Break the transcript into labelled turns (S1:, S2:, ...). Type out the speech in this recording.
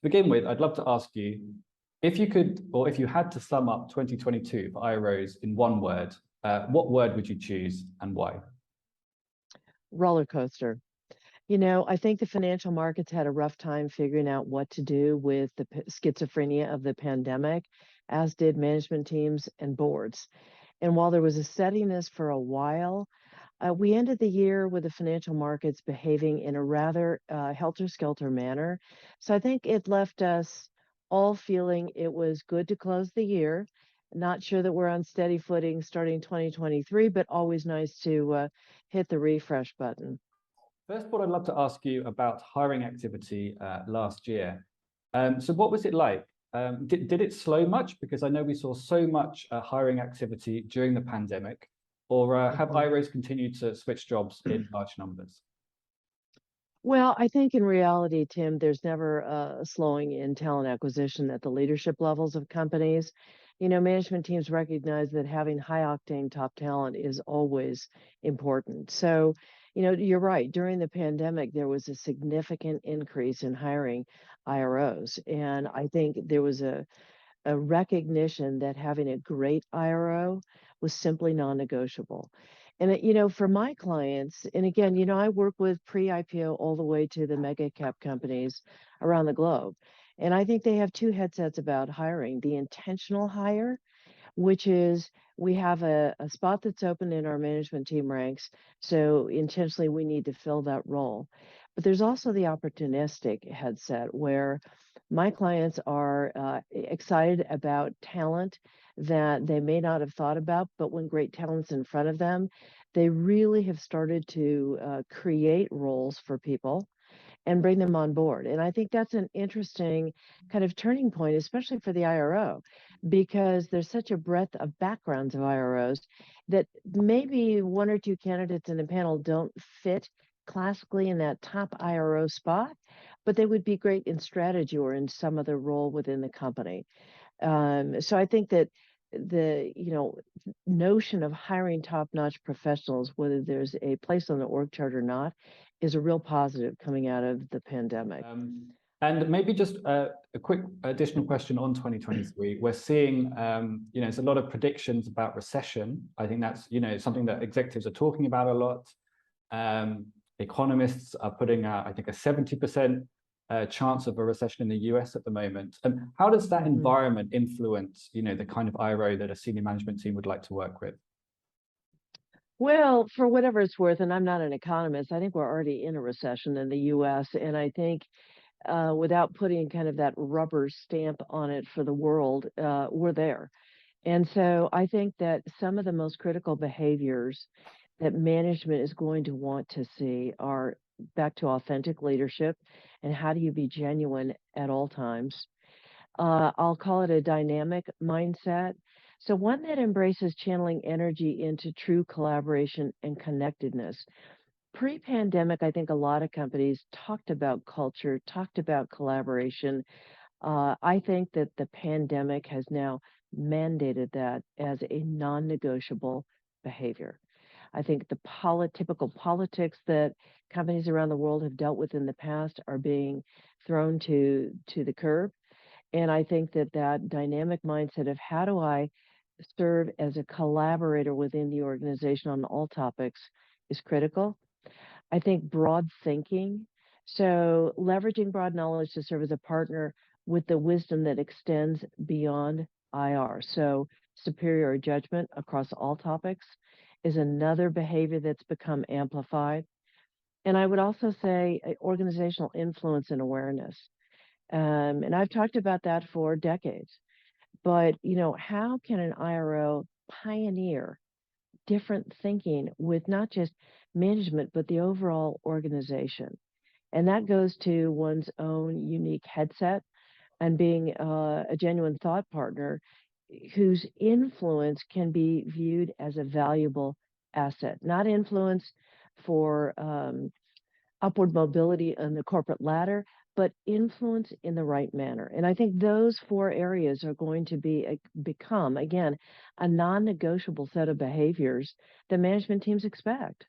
S1: begin with, I'd love to ask you, if you could, or if you had to sum up 2022 for IROs in one word, what word would you choose and why?
S2: Roller coaster. I think the financial markets had a rough time figuring out what to do with the schizophrenia of the pandemic, as did management teams and boards. And while there was a steadiness for a while, we ended the year with the financial markets behaving in a rather helter-skelter manner. So I think it left us all feeling it was good to close the year. Not sure that we're on steady footing starting 2023, but always nice to hit the refresh button.
S1: First of all, I'd love to ask you about hiring activity last year. So what was it like? Did it slow much? Because I know we saw so much hiring activity during the pandemic, or have IROs continued to switch jobs in large numbers?
S2: Well, I think in reality, Tim, there's never a slowing in talent acquisition at the leadership levels of companies. Management teams recognize that having high octane top talent is always important. So, you're right. During the pandemic, there was a significant increase in hiring IROs. And I think there was a recognition that having a great IRO was simply non-negotiable. And for my clients, and again, I work with pre-IPO all the way to the mega cap companies around the globe. And I think they have two headsets about hiring: the intentional hire, which is we have a spot that's open in our management team ranks. So intentionally, we need to fill that role. But there's also the opportunistic headset where my clients are excited about talent that they may not have thought about, but when great talent's in front of them, they really have started to create roles for people and bring them on board. And I think that's an interesting kind of turning point, especially for the IRO, because there's such a breadth of backgrounds of IROs that maybe one or two candidates in the panel don't fit classically in that top IRO spot, but they would be great in strategy or in some other role within the company. So I think that the notion of hiring top-notch professionals, whether there's a place on the org chart or not, is a real positive coming out of the pandemic.
S1: And maybe just a quick additional question on 2023. We're seeing, there's a lot of predictions about recession. I think that's, something that executives are talking about a lot. Economists are putting out, I think, a 70% chance of a recession in the US at the moment. And how does that environment influence, the kind of IRO that a senior management team would like to work with?
S2: Well, for whatever it's worth, and I'm not an economist, I think we're already in a recession in the US. And I think without putting kind of that rubber stamp on it for the world, we're there. And so I think that some of the most critical behaviors that management is going to want to see are back to authentic leadership and how do you be genuine at all times. I'll call it a dynamic mindset. So one that embraces channeling energy into true collaboration and connectedness. Pre-pandemic, I think a lot of companies talked about culture, talked about collaboration. I think that the pandemic has now mandated that as a non-negotiable behavior. I think the typical politics that companies around the world have dealt with in the past are being thrown to the curb. And I think that dynamic mindset of how do I serve as a collaborator within the organization on all topics is critical. I think broad thinking, so leveraging broad knowledge to serve as a partner with the wisdom that extends beyond IR. So superior judgment across all topics is another behavior that's become amplified. And I would also say organizational influence and awareness. And I've talked about that for decades. But, how can an IRO pioneer different thinking with not just management, but the overall organization? And that goes to one's own unique headset and being a genuine thought partner whose influence can be viewed as a valuable asset, not influence for upward mobility on the corporate ladder, but influence in the right manner. And I think those four areas are going to become, again, a non-negotiable set of behaviors that management teams expect.